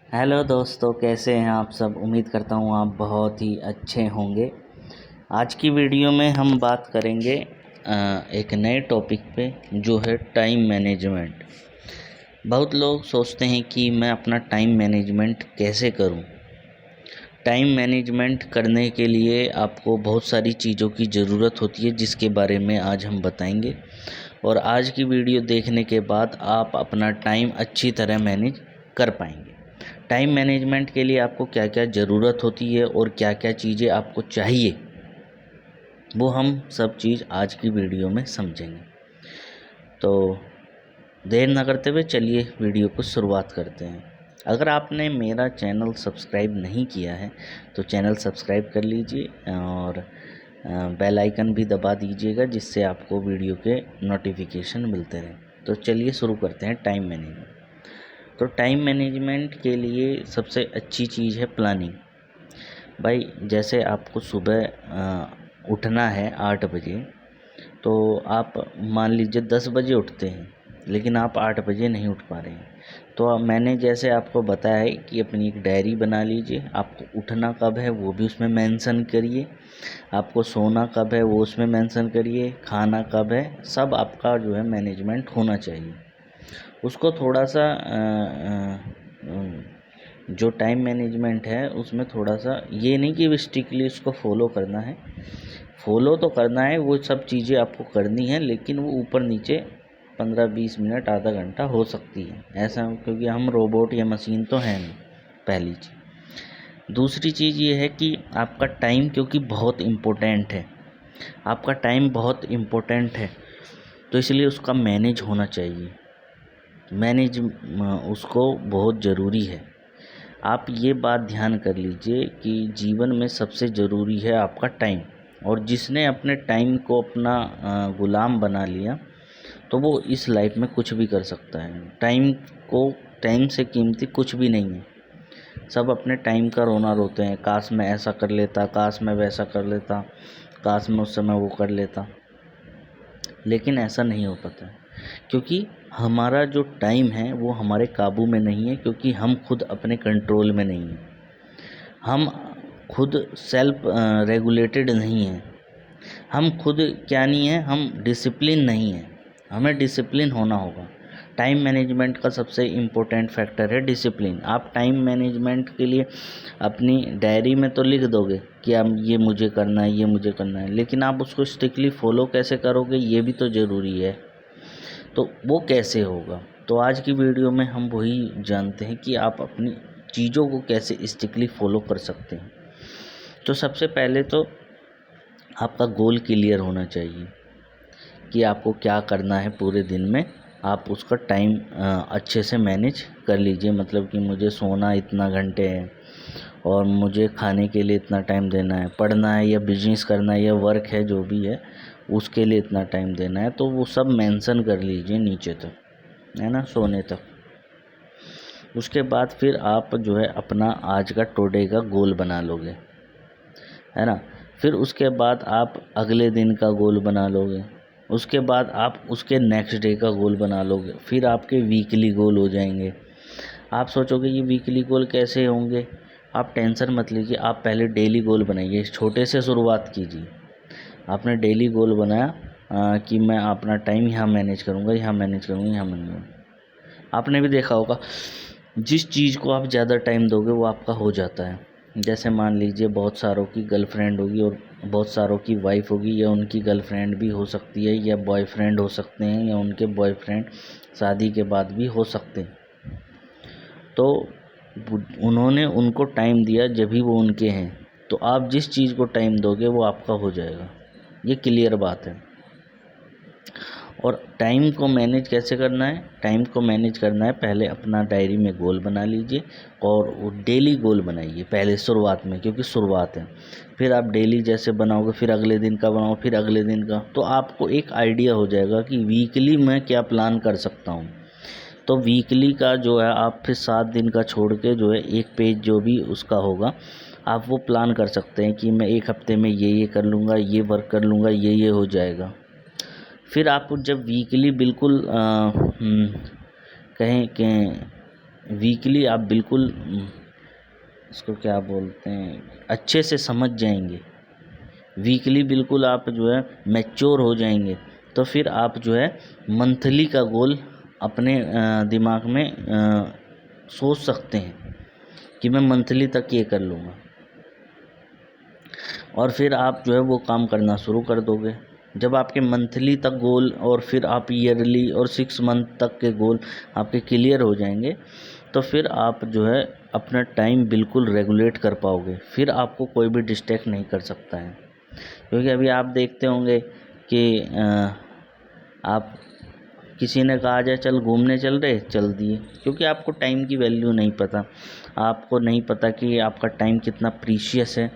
Hello दोस्तों, कैसे हैं आप सब। उम्मीद करता हूँ आप बहुत ही अच्छे होंगे। आज की वीडियो में हम बात करेंगे एक नए टॉपिक पे, जो है टाइम मैनेजमेंट। बहुत लोग सोचते हैं कि मैं अपना टाइम मैनेजमेंट कैसे करूं। टाइम मैनेजमेंट करने के लिए आपको बहुत सारी चीज़ों की ज़रूरत होती है, जिसके बारे में आज हम बताएंगे। और आज की वीडियो देखने के बाद आप अपना टाइम अच्छी तरह मैनेज कर पाएंगे। टाइम मैनेजमेंट के लिए आपको क्या क्या ज़रूरत होती है और क्या क्या चीज़ें आपको चाहिए, वो हम सब चीज़ आज की वीडियो में समझेंगे। तो देर न करते हुए चलिए वीडियो को शुरुआत करते हैं। अगर आपने मेरा चैनल सब्सक्राइब नहीं किया है तो चैनल सब्सक्राइब कर लीजिए और बेल आइकन भी दबा दीजिएगा, जिससे आपको वीडियो के नोटिफिकेशन मिलते रहें। तो चलिए शुरू करते हैं टाइम मैनेजमेंट। तो टाइम मैनेजमेंट के लिए सबसे अच्छी चीज़ है प्लानिंग। भाई, जैसे आपको सुबह उठना है 8 बजे, तो आप मान लीजिए 10 बजे उठते हैं, लेकिन आप 8 बजे नहीं उठ पा रहे हैं। तो मैंने जैसे आपको बताया है कि अपनी एक डायरी बना लीजिए। आपको उठना कब है वो भी उसमें मेंशन करिए, आपको सोना कब है वो उसमें मेंशन करिए, खाना कब है, सब आपका जो है मैनेजमेंट होना चाहिए। उसको थोड़ा सा जो टाइम मैनेजमेंट है उसमें थोड़ा सा ये नहीं कि स्ट्रिक्टली उसको फॉलो करना है। फॉलो तो करना है, वो सब चीज़ें आपको करनी है, लेकिन वो ऊपर नीचे 15-20 मिनट आधा घंटा हो सकती है ऐसा, क्योंकि हम रोबोट या मशीन तो हैं नहीं। पहली चीज़। दूसरी चीज़ ये है कि आपका टाइम क्योंकि बहुत इम्पोर्टेंट है, आपका टाइम बहुत इम्पोर्टेंट है, तो इसलिए उसका मैनेज होना चाहिए। मैनेज उसको बहुत ज़रूरी है। आप ये बात ध्यान कर लीजिए कि जीवन में सबसे ज़रूरी है आपका टाइम। और जिसने अपने टाइम को अपना गुलाम बना लिया, तो वो इस लाइफ में कुछ भी कर सकता है। टाइम से कीमती कुछ भी नहीं है। सब अपने टाइम का रोना रोते हैं, काश मैं ऐसा कर लेता, काश मैं वैसा कर लेता, काश मैं उस समय वो कर लेता। लेकिन ऐसा नहीं हो पाता है, क्योंकि हमारा जो टाइम है वो हमारे काबू में नहीं है, क्योंकि हम खुद अपने कंट्रोल में नहीं हैं। हम खुद सेल्फ रेगुलेटेड नहीं हैं। हम खुद क्या नहीं है, हम डिसिप्लिन नहीं हैं। हमें डिसिप्लिन होना होगा। टाइम मैनेजमेंट का सबसे इम्पोर्टेंट फैक्टर है डिसिप्लिन। आप टाइम मैनेजमेंट के लिए अपनी डायरी में तो लिख दोगे कि अब ये मुझे करना है, ये मुझे करना है, लेकिन आप उसको स्ट्रिक्टली फॉलो कैसे करोगे, ये भी तो ज़रूरी है। तो वो कैसे होगा, तो आज की वीडियो में हम वही जानते हैं कि आप अपनी चीज़ों को कैसे स्ट्रिक्टली फॉलो कर सकते हैं। तो सबसे पहले तो आपका गोल क्लियर होना चाहिए कि आपको क्या करना है पूरे दिन में। आप उसका टाइम अच्छे से मैनेज कर लीजिए। मतलब कि मुझे सोना इतना घंटे है और मुझे खाने के लिए इतना टाइम देना है, पढ़ना है या बिजनेस करना है या वर्क है जो भी है उसके लिए इतना टाइम देना है, तो वो सब मेंशन कर लीजिए नीचे तक, है ना, सोने तक। उसके बाद फिर आप जो है अपना आज का टुडे का गोल बना लोगे, है ना। फिर उसके बाद आप अगले दिन का गोल बना लोगे। उसके बाद आप उसके नेक्स्ट डे का गोल बना लोगे। फिर आपके वीकली गोल हो जाएंगे। आप सोचोगे ये वीकली गोल कैसे होंगे, आप टेंशन मत लीजिए। आप पहले डेली गोल बनाइए, छोटे से शुरुआत कीजिए। आपने डेली गोल बनाया कि मैं अपना टाइम यहाँ मैनेज करूँगा, यहाँ मैनेज करूँगा, यहाँ मैनेज करूँगा। आपने भी देखा होगा, जिस चीज़ को आप ज़्यादा टाइम दोगे वो आपका हो जाता है। जैसे मान लीजिए बहुत सारों की गर्लफ्रेंड होगी और बहुत सारों की वाइफ होगी, या उनकी गर्लफ्रेंड भी हो सकती है, या बॉयफ्रेंड हो सकते हैं, या उनके बॉयफ्रेंड शादी के बाद भी हो सकते हैं। तो उन्होंने उनको टाइम दिया जब भी वो उनके हैं, तो आप जिस चीज़ को टाइम दोगे वो आपका हो जाएगा। ये क्लियर बात है। और टाइम को मैनेज कैसे करना है, टाइम को मैनेज करना है, पहले अपना डायरी में गोल बना लीजिए और वो डेली गोल बनाइए पहले शुरुआत में, क्योंकि शुरुआत है। फिर आप डेली जैसे बनाओगे, फिर अगले दिन का बनाओ, फिर अगले दिन का, तो आपको एक आइडिया हो जाएगा कि वीकली मैं क्या प्लान कर सकता हूँ। तो वीकली का जो है आप फिर 7 दिन का छोड़ के जो है एक पेज जो भी उसका होगा, आप वो प्लान कर सकते हैं कि मैं एक हफ्ते में ये कर लूँगा, ये वर्क कर लूँगा, ये हो जाएगा। फिर आप जब वीकली बिल्कुल कहें कि वीकली आप बिल्कुल इसको क्या बोलते हैं, अच्छे से समझ जाएंगे, वीकली बिल्कुल आप जो है मैच्योर हो जाएंगे, तो फिर आप जो है मंथली का गोल अपने दिमाग में सोच सकते हैं कि मैं मंथली तक ये कर लूँगा, और फिर आप जो है वो काम करना शुरू कर दोगे। जब आपके मंथली तक गोल और फिर आप ईयरली और 6 मंथ तक के गोल आपके क्लियर हो जाएंगे, तो फिर आप जो है अपना टाइम बिल्कुल रेगुलेट कर पाओगे, फिर आपको कोई भी डिस्ट्रैक्ट नहीं कर सकता है। क्योंकि अभी आप देखते होंगे कि आप किसी ने कहा जाए चल घूमने चल रहे, चल दिए, क्योंकि आपको टाइम की वैल्यू नहीं पता, आपको नहीं पता कि आपका टाइम कितना प्रीशियस है।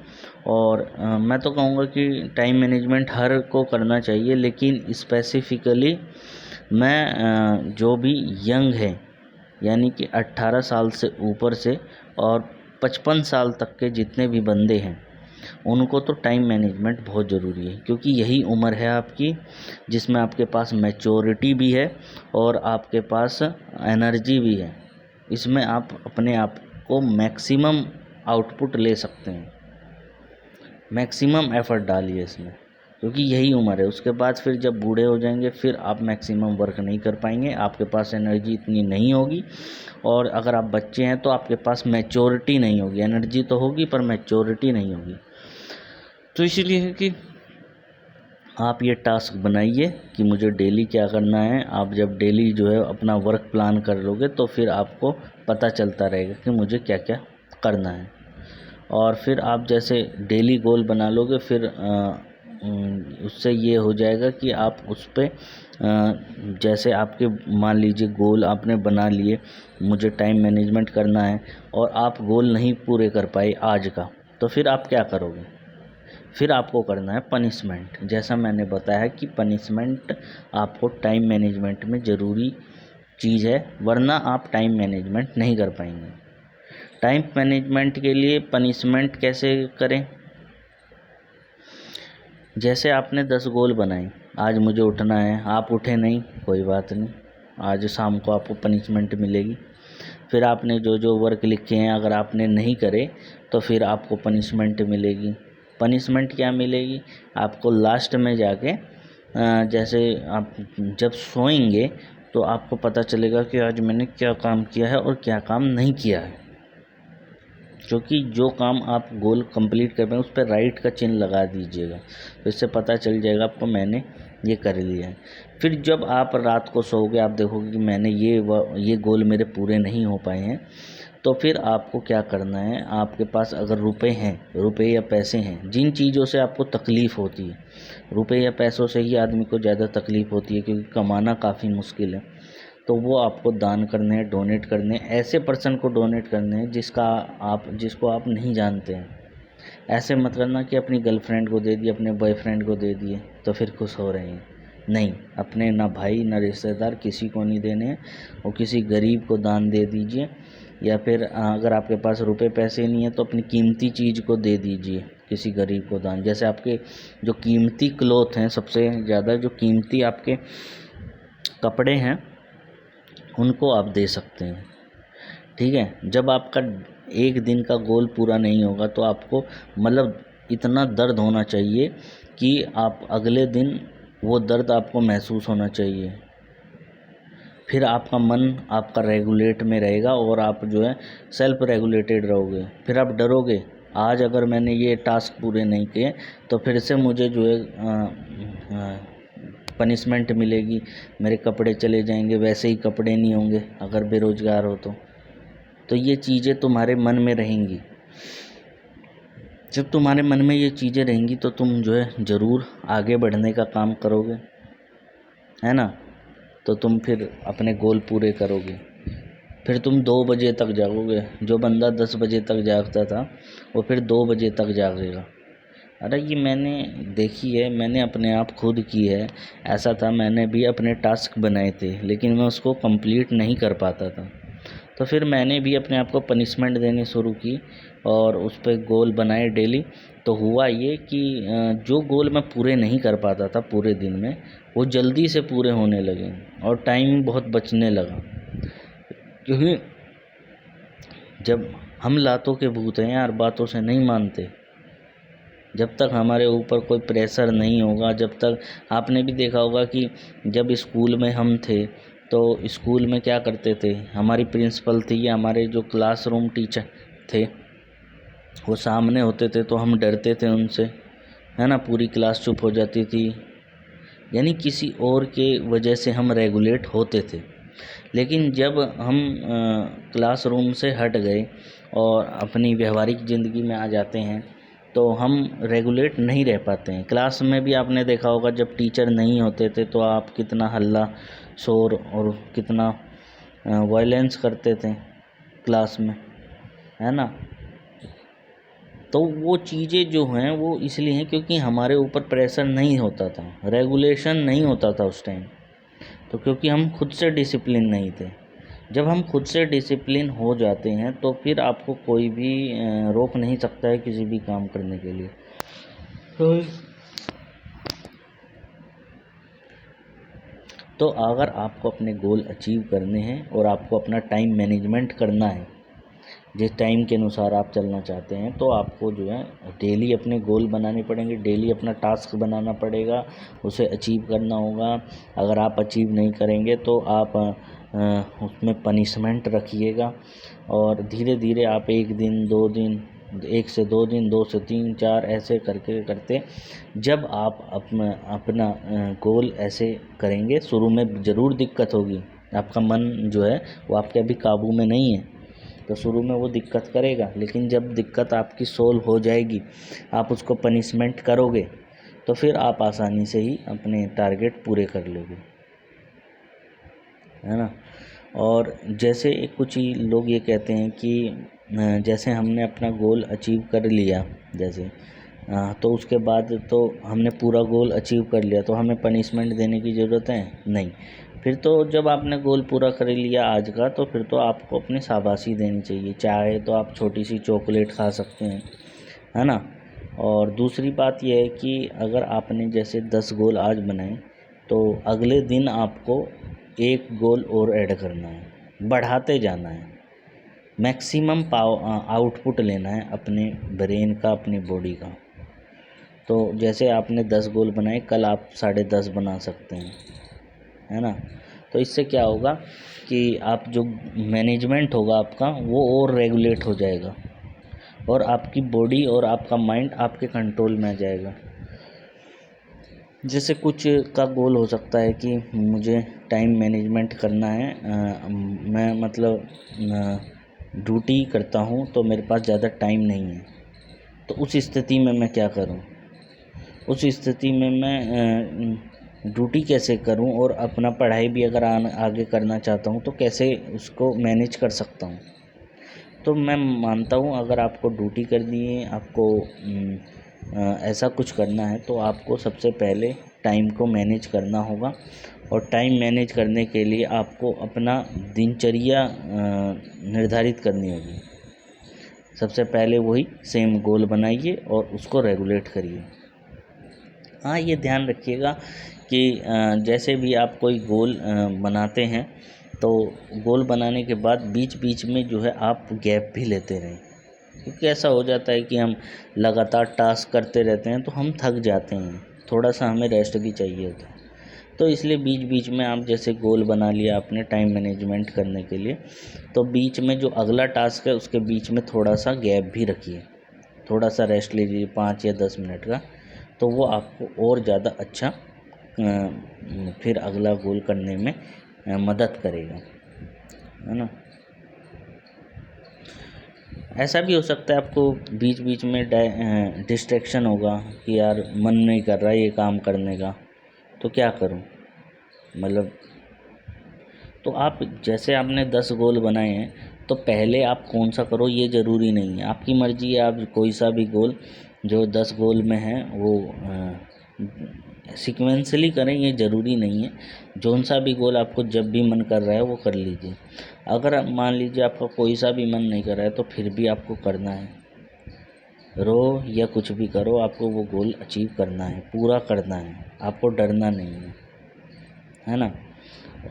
और मैं तो कहूँगा कि टाइम मैनेजमेंट हर को करना चाहिए, लेकिन स्पेसिफ़िकली मैं जो भी यंग है, यानी कि 18 साल से ऊपर से और 55 साल तक के जितने भी बंदे हैं, उनको तो टाइम मैनेजमेंट बहुत ज़रूरी है, क्योंकि यही उम्र है आपकी जिसमें आपके पास मैच्योरिटी भी है और आपके पास एनर्जी भी है। इसमें आप अपने आप को मैक्सिमम आउटपुट ले सकते हैं, मैक्सिमम एफर्ट डालिए इसमें, क्योंकि यही उम्र है। उसके बाद फिर जब बूढ़े हो जाएंगे फिर आप मैक्सिमम वर्क नहीं कर पाएंगे, आपके पास एनर्जी इतनी नहीं होगी, और अगर आप बच्चे हैं तो आपके पास मैच्योरिटी नहीं होगी, एनर्जी तो होगी पर मैच्योरिटी नहीं होगी। तो इसीलिए है कि आप ये टास्क बनाइए कि मुझे डेली क्या करना है। आप जब डेली जो है अपना वर्क प्लान कर लोगे तो फिर आपको पता चलता रहेगा कि मुझे क्या क्या करना है, और फिर आप जैसे डेली गोल बना लोगे फिर उससे ये हो जाएगा कि आप उस पर जैसे आपके मान लीजिए गोल आपने बना लिए, मुझे टाइम मैनेजमेंट करना है, और आप गोल नहीं पूरे कर पाए आज का, तो फिर आप क्या करोगे, फिर आपको करना है पनिशमेंट। जैसा मैंने बताया कि पनिशमेंट आपको टाइम मैनेजमेंट में ज़रूरी चीज़ है, वरना आप टाइम मैनेजमेंट नहीं कर पाएंगे। टाइम मैनेजमेंट के लिए पनिशमेंट कैसे करें, जैसे आपने 10 गोल बनाए, आज मुझे उठना है, आप उठे नहीं, कोई बात नहीं, आज शाम को आपको पनिशमेंट मिलेगी। फिर आपने जो जो वर्क लिखे हैं अगर आपने नहीं करे तो फिर आपको पनिशमेंट मिलेगी। पनिशमेंट क्या मिलेगी आपको, लास्ट में जाके जैसे आप जब सोएंगे तो आपको पता चलेगा कि आज मैंने क्या काम किया है और क्या काम नहीं किया है, क्योंकि जो काम आप गोल कंप्लीट कर पाए उस पर राइट का चिन्ह लगा दीजिएगा, तो इससे पता चल जाएगा आपको मैंने ये कर लिया है। फिर जब आप रात को सोओगे आप देखोगे कि मैंने ये गोल मेरे पूरे नहीं हो पाए हैं, तो फिर आपको क्या करना है, आपके पास अगर रुपए हैं, रुपए या पैसे हैं, जिन चीज़ों से आपको तकलीफ़ होती है, रुपए या पैसों से ही आदमी को ज़्यादा तकलीफ़ होती है क्योंकि कमाना काफ़ी मुश्किल है, तो वो आपको दान करने हैं, डोनेट करने हैं, ऐसे पर्सन को डोनेट करने हैं जिसको आप नहीं जानते हैं। ऐसे मत करना कि अपनी गर्लफ्रेंड को दे दिए, अपने बॉयफ्रेंड को दे दिए तो फिर खुश हो रहे हैं, नहीं, अपने ना भाई ना रिश्तेदार किसी को नहीं देने हैं, और किसी गरीब को दान दे दीजिए, या फिर अगर आपके पास रुपए पैसे नहीं है तो अपनी कीमती चीज़ को दे दीजिए किसी गरीब को दान। जैसे आपके जो कीमती क्लॉथ हैं, सबसे ज़्यादा जो कीमती आपके कपड़े हैं उनको आप दे सकते हैं, ठीक है। जब आपका एक दिन का गोल पूरा नहीं होगा तो आपको मतलब इतना दर्द होना चाहिए कि आप अगले दिन वो दर्द आपको महसूस होना चाहिए, फिर आपका मन आपका रेगुलेट में रहेगा और आप जो है सेल्फ रेगुलेटेड रहोगे। फिर आप डरोगे, आज अगर मैंने ये टास्क पूरे नहीं किए तो फिर से मुझे जो है पनिशमेंट मिलेगी, मेरे कपड़े चले जाएंगे, वैसे ही कपड़े नहीं होंगे अगर बेरोज़गार हो तो ये चीज़ें तुम्हारे मन में रहेंगी। जब तुम्हारे मन में ये चीज़ें रहेंगी तो तुम जो है ज़रूर आगे बढ़ने का काम करोगे, है ना, तो तुम फिर अपने गोल पूरे करोगे। फिर तुम 2 बजे तक जागोगे, जो बंदा 10 बजे तक जागता था वो फिर 2 बजे तक जागेगा। अरे ये मैंने देखी है, मैंने अपने आप खुद की है, ऐसा था मैंने भी अपने टास्क बनाए थे लेकिन मैं उसको कंप्लीट नहीं कर पाता था, तो फिर मैंने भी अपने आप को पनिशमेंट देनी शुरू की और उस पर गोल बनाए डेली। तो हुआ ये कि जो गोल मैं पूरे नहीं कर पाता था पूरे दिन में वो जल्दी से पूरे होने लगे और टाइम बहुत बचने लगा, क्योंकि जब हम लातों के भूत हैं यार, बातों से नहीं मानते। जब तक हमारे ऊपर कोई प्रेशर नहीं होगा, जब तक आपने भी देखा होगा कि जब स्कूल में हम थे तो स्कूल में क्या करते थे, हमारी प्रिंसिपल थी या हमारे जो क्लासरूम टीचर थे वो सामने होते थे तो हम डरते थे उनसे, है ना। पूरी क्लास चुप हो जाती थी, यानी किसी और के वजह से हम रेगुलेट होते थे। लेकिन जब हम क्लासरूम से हट गए और अपनी व्यवहारिक ज़िंदगी में आ जाते हैं तो हम रेगुलेट नहीं रह पाते हैं। क्लास में भी आपने देखा होगा जब टीचर नहीं होते थे तो आप कितना हल्ला शोर और कितना वायलेंस करते थे क्लास में, है ना। तो वो चीज़ें जो हैं वो इसलिए हैं क्योंकि हमारे ऊपर प्रेशर नहीं होता था, रेगुलेशन नहीं होता था उस टाइम। तो क्योंकि हम खुद से डिसिप्लिन नहीं थे। जब हम खुद से डिसिप्लिन हो जाते हैं तो फिर आपको कोई भी रोक नहीं सकता है किसी भी काम करने के लिए। तो अगर आपको अपने गोल अचीव करने हैं और आपको अपना टाइम मैनेजमेंट करना है, जिस टाइम के अनुसार आप चलना चाहते हैं, तो आपको जो है डेली अपने गोल बनाने पड़ेंगे, डेली अपना टास्क बनाना पड़ेगा, उसे अचीव करना होगा। अगर आप अचीव नहीं करेंगे तो आप उसमें पनिशमेंट रखिएगा और धीरे धीरे आप 1 दिन 2 दिन, 1 से 2 दिन, 2 से 3 4 ऐसे करके करते जब आप अपना गोल ऐसे करेंगे, शुरू में ज़रूर दिक्कत होगी। आपका मन जो है वो आपके अभी काबू में नहीं है, तो शुरू में वो दिक्कत करेगा, लेकिन जब दिक्कत आपकी सोल्व हो जाएगी, आप उसको पनिशमेंट करोगे, तो फिर आप आसानी से ही अपने टारगेट पूरे कर लोगे, है ना। और जैसे कुछ ही लोग ये कहते हैं कि जैसे हमने अपना गोल अचीव कर लिया, जैसे तो उसके बाद तो हमने पूरा गोल अचीव कर लिया तो हमें पनिशमेंट देने की ज़रूरत है नहीं। फिर तो जब आपने गोल पूरा कर लिया आज का, तो फिर तो आपको अपनी शाबाशी देनी चाहिए, चाहे तो आप छोटी सी चॉकलेट खा सकते हैं, है ना। और दूसरी बात यह है कि अगर आपने जैसे 10 गोल आज बनाए तो अगले दिन आपको 1 गोल और ऐड करना है, बढ़ाते जाना है, मैक्सिमम आउटपुट लेना है अपने ब्रेन का, अपनी बॉडी का। तो जैसे आपने 10 गोल बनाए, कल आप 10.5 बना सकते हैं, है ना। तो इससे क्या होगा कि आप जो मैनेजमेंट होगा आपका वो और रेगुलेट हो जाएगा और आपकी बॉडी और आपका माइंड आपके कंट्रोल में आ जाएगा। जैसे कुछ का गोल हो सकता है कि मुझे टाइम मैनेजमेंट करना है, मैं मतलब ड्यूटी करता हूँ तो मेरे पास ज़्यादा टाइम नहीं है, तो उस स्थिति में मैं क्या करूँ, उस स्थिति में मैं ड्यूटी कैसे करूं और अपना पढ़ाई भी अगर आगे करना चाहता हूं तो कैसे उसको मैनेज कर सकता हूं। तो मैं मानता हूं अगर आपको ड्यूटी करनी है, आपको ऐसा कुछ करना है, तो आपको सबसे पहले टाइम को मैनेज करना होगा। और टाइम मैनेज करने के लिए आपको अपना दिनचर्या निर्धारित करनी होगी। सबसे पहले वही सेम गोल बनाइए और उसको रेगुलेट करिए। हाँ, ये ध्यान रखिएगा कि जैसे भी आप कोई गोल बनाते हैं तो गोल बनाने के बाद बीच बीच में जो है आप गैप भी लेते रहें, क्योंकि ऐसा हो जाता है कि हम लगातार टास्क करते रहते हैं तो हम थक जाते हैं, थोड़ा सा हमें रेस्ट भी चाहिए होता है। तो इसलिए बीच बीच में आप जैसे गोल बना लिया आपने टाइम मैनेजमेंट करने के लिए, तो बीच में जो अगला टास्क है उसके बीच में थोड़ा सा गैप भी रखिए, थोड़ा सा रेस्ट लीजिए 5 या 10 मिनट का, तो वो आपको और ज़्यादा अच्छा फिर अगला गोल करने में मदद करेगा, है ना। ऐसा भी हो सकता है आपको बीच बीच में डिस्ट्रैक्शन होगा कि यार मन नहीं कर रहा ये काम करने का, तो क्या करूं, मतलब तो आप जैसे आपने 10 गोल बनाए हैं तो पहले आप कौन सा करो ये ज़रूरी नहीं है, आपकी मर्ज़ी है, आप कोई सा भी गोल जो 10 गोल में है वो सीक्वेंसली करें, ये ज़रूरी नहीं है। जौन सा भी गोल आपको जब भी मन कर रहा है वो कर लीजिए। अगर आप मान लीजिए आपका कोई सा भी मन नहीं कर रहा है तो फिर भी आपको करना है, रो या कुछ भी करो, आपको वो गोल अचीव करना है, पूरा करना है, आपको डरना नहीं है ना।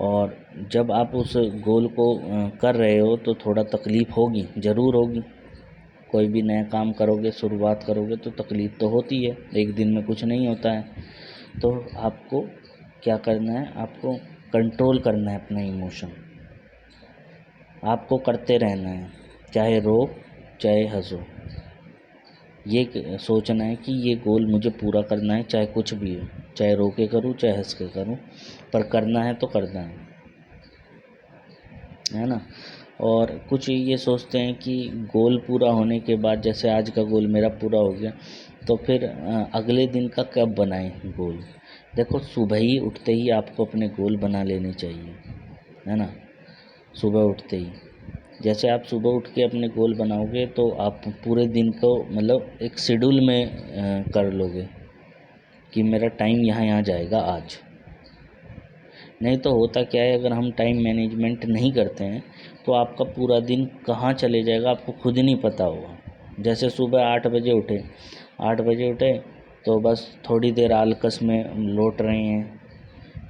और जब आप उस गोल को कर रहे हो तो थोड़ा तकलीफ़ होगी, ज़रूर होगी। कोई भी नया काम करोगे, शुरुआत करोगे तो तकलीफ़ तो होती है, एक दिन में कुछ नहीं होता है। तो आपको क्या करना है, आपको कंट्रोल करना है अपना इमोशन, आपको करते रहना है, चाहे रो चाहे हंसो। ये सोचना है कि ये गोल मुझे पूरा करना है, चाहे कुछ भी हो, चाहे रो के करूँ चाहे हंस के करूँ, पर करना है तो करना है ना। और कुछ ये सोचते हैं कि गोल पूरा होने के बाद, जैसे आज का गोल मेरा पूरा हो गया तो फिर अगले दिन का कब बनाएं गोल। देखो, सुबह ही उठते ही आपको अपने गोल बना लेने चाहिए, है ना। सुबह उठते ही, जैसे आप सुबह उठ के अपने गोल बनाओगे तो आप पूरे दिन को मतलब एक शेड्यूल में कर लोगे कि मेरा टाइम यहाँ यहाँ जाएगा आज। नहीं तो होता क्या है, अगर हम टाइम मैनेजमेंट नहीं करते हैं तो आपका पूरा दिन कहाँ चले जाएगा आपको खुद ही नहीं पता होगा। जैसे सुबह 8 बजे उठे, 8 बजे उठे तो बस थोड़ी देर आलकस में लौट रहे हैं,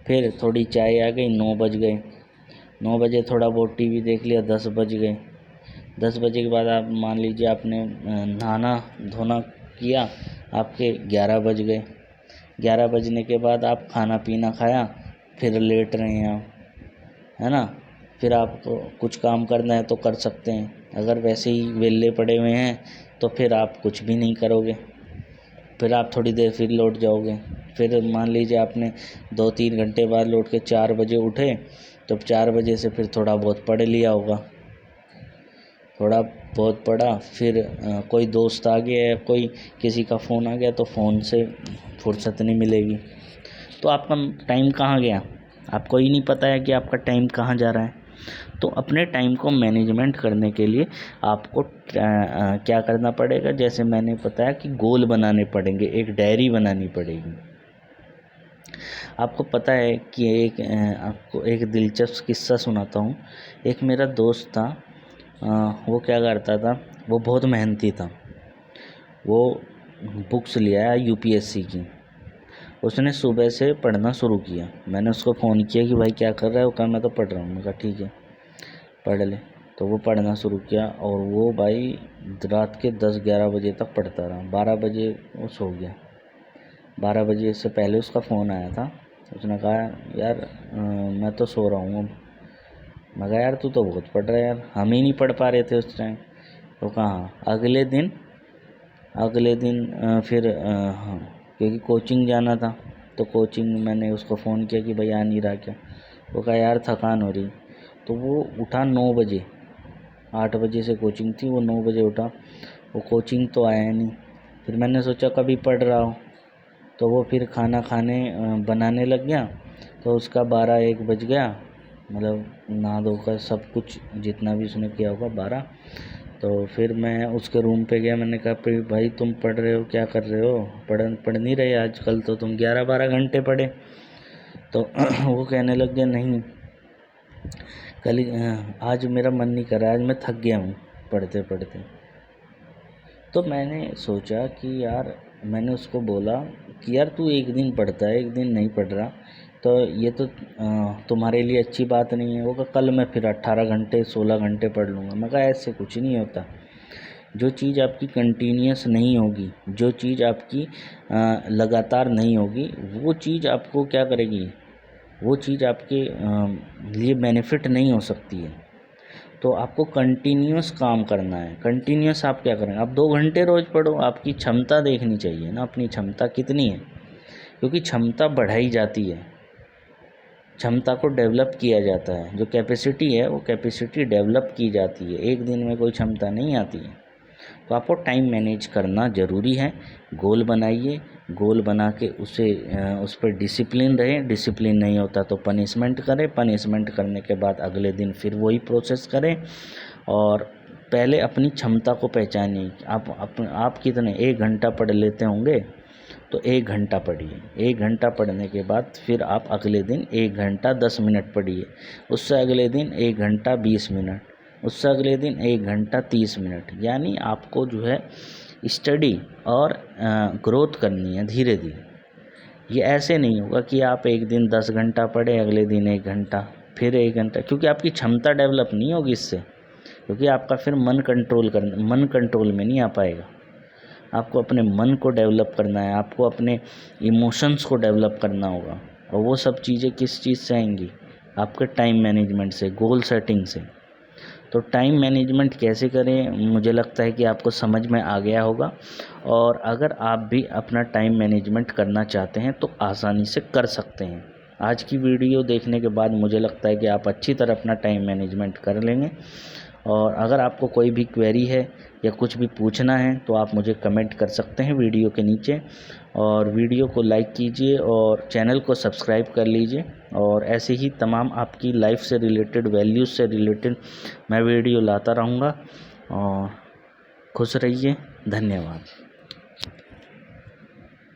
फिर थोड़ी चाय आ गई, 9 बज गए, 9 बजे थोड़ा बहुत टीवी देख लिया, 10 बज गए। 10 बजे के बाद आप मान लीजिए आपने नहाना धोना किया, आपके 11 बज गए। 11 बजने के बाद आप खाना पीना खाया, फिर लेट रहे हैं आप, है ना। फिर आपको कुछ काम करना है तो कर सकते हैं, अगर वैसे ही वेले पड़े हुए हैं तो फिर आप कुछ भी नहीं करोगे। फिर आप थोड़ी देर फिर लौट जाओगे, फिर मान लीजिए आपने 2-3 घंटे बाद लौट के 4 बजे उठे तो 4 बजे से फिर थोड़ा बहुत पढ़ लिया होगा, थोड़ा बहुत पढ़ा, फिर कोई दोस्त आ गया या कोई किसी का फ़ोन आ गया तो फ़ोन से फुर्सत नहीं मिलेगी, तो आपका टाइम कहाँ गया, आपको ही नहीं पता है कि आपका टाइम कहाँ जा रहा है। तो अपने टाइम को मैनेजमेंट करने के लिए आपको क्या करना पड़ेगा, जैसे मैंने बताया कि गोल बनाने पड़ेंगे, एक डायरी बनानी पड़ेगी। आपको पता है कि आपको एक दिलचस्प किस्सा सुनाता हूँ। एक मेरा दोस्त था, वो क्या करता था, वो बहुत मेहनती था। वो बुक्स लिया है यूपीएससी की, उसने सुबह से पढ़ना शुरू किया। मैंने उसको फ़ोन किया कि भाई क्या कर रहा है, वो कहा मैं तो पढ़ रहा हूँ। मैंने कहा ठीक है पढ़ ले। तो वो पढ़ना शुरू किया और वो भाई रात के 10-11 बजे तक पढ़ता रहा। 12 बजे वो सो गया। 12 बजे से पहले उसका फ़ोन आया था, उसने कहा यार मैं तो सो रहा हूँ अब। मैं कहा यार तू तो बहुत पढ़ रहा है यार, हम ही नहीं पढ़ पा रहे थे उस टाइम। तो कहा अगले दिन फिर हाँ, क्योंकि कोचिंग जाना था तो कोचिंग मैंने उसको फ़ोन किया कि भाई आ नहीं रहा क्या। वो कहा यार थकान हो रही। तो वो उठा 9 बजे, 8 बजे से कोचिंग थी, वो 9 बजे उठा, वो कोचिंग तो आया नहीं। फिर मैंने सोचा कभी पढ़ रहा हो, तो वो फिर खाना बनाने लग गया। तो उसका 12-1 बज गया, मतलब नहा धोकर सब कुछ जितना भी उसने किया होगा 12। तो फिर मैं उसके रूम पे गया, मैंने कहा भाई तुम पढ़ रहे हो, क्या कर रहे हो, पढ़ नहीं रहे आजकल, तो तुम 11-12 घंटे पढ़े। तो वो कहने लग गया नहीं कल आज मेरा मन नहीं कर रहा, आज मैं थक गया हूँ पढ़ते पढ़ते। तो मैंने सोचा कि यार, मैंने उसको बोला कि यार तू एक दिन पढ़ता है एक दिन नहीं पढ़ रहा, तो ये तो तुम्हारे लिए अच्छी बात नहीं है। वो कहा कल मैं फिर 18 घंटे 16 घंटे पढ़ लूँगा। मैं कहा ऐसे कुछ नहीं होता। जो चीज़ आपकी कंटिन्यूस नहीं होगी, जो चीज़ आपकी लगातार नहीं होगी, वो चीज़ आपको क्या करेगी, वो चीज़ आपके लिए बेनिफिट नहीं हो सकती है। तो आपको कंटिन्यूस काम करना है। कंटिन्यूस आप क्या करेंगे, आप 2 घंटे रोज़ पढ़ो, आपकी क्षमता देखनी चाहिए ना, अपनी क्षमता कितनी है, क्योंकि क्षमता बढ़ाई जाती है, क्षमता को डेवलप किया जाता है। जो कैपेसिटी है वो कैपेसिटी डेवलप की जाती है, एक दिन में कोई क्षमता नहीं आती है। तो आपको टाइम मैनेज करना ज़रूरी है। गोल बनाइए, गोल बना के उस पर डिसिप्लिन रहें, डिसिप्लिन नहीं होता तो पनिशमेंट करें, पनिशमेंट करने के बाद अगले दिन फिर वही प्रोसेस करें। और पहले अपनी क्षमता को पहचानिए। आप कितने 1 घंटा पढ़ लेते होंगे, तो 1 घंटा पढ़िए। 1 घंटा पढ़ने के बाद फिर आप अगले दिन 1 घंटा 10 मिनट पढ़िए, उससे अगले दिन 1 घंटा 20 मिनट, उससे अगले दिन 1 घंटा 30 मिनट। यानी आपको जो है स्टडी और ग्रोथ करनी है धीरे धीरे। ये ऐसे नहीं होगा कि आप एक दिन 10 घंटा पढ़े, अगले दिन 1 घंटा, फिर 1 घंटा, क्योंकि आपकी क्षमता डेवलप नहीं होगी इससे, क्योंकि आपका फिर मन कंट्रोल में नहीं आ पाएगा। आपको अपने मन को डेवलप करना है, आपको अपने इमोशंस को डेवलप करना होगा, और वो सब चीज़ें किस चीज़ से आएंगी? आपके टाइम मैनेजमेंट से, गोल सेटिंग से। तो टाइम मैनेजमेंट कैसे करें, मुझे लगता है कि आपको समझ में आ गया होगा। और अगर आप भी अपना टाइम मैनेजमेंट करना चाहते हैं तो आसानी से कर सकते हैं। आज की वीडियो देखने के बाद मुझे लगता है कि आप अच्छी तरह अपना टाइम मैनेजमेंट कर लेंगे। और अगर आपको कोई भी क्वेरी है या कुछ भी पूछना है तो आप मुझे कमेंट कर सकते हैं वीडियो के नीचे। और वीडियो को लाइक कीजिए और चैनल को सब्सक्राइब कर लीजिए। और ऐसे ही तमाम आपकी लाइफ से रिलेटेड, वैल्यूज़ से रिलेटेड मैं वीडियो लाता रहूँगा। और खुश रहिए। धन्यवाद।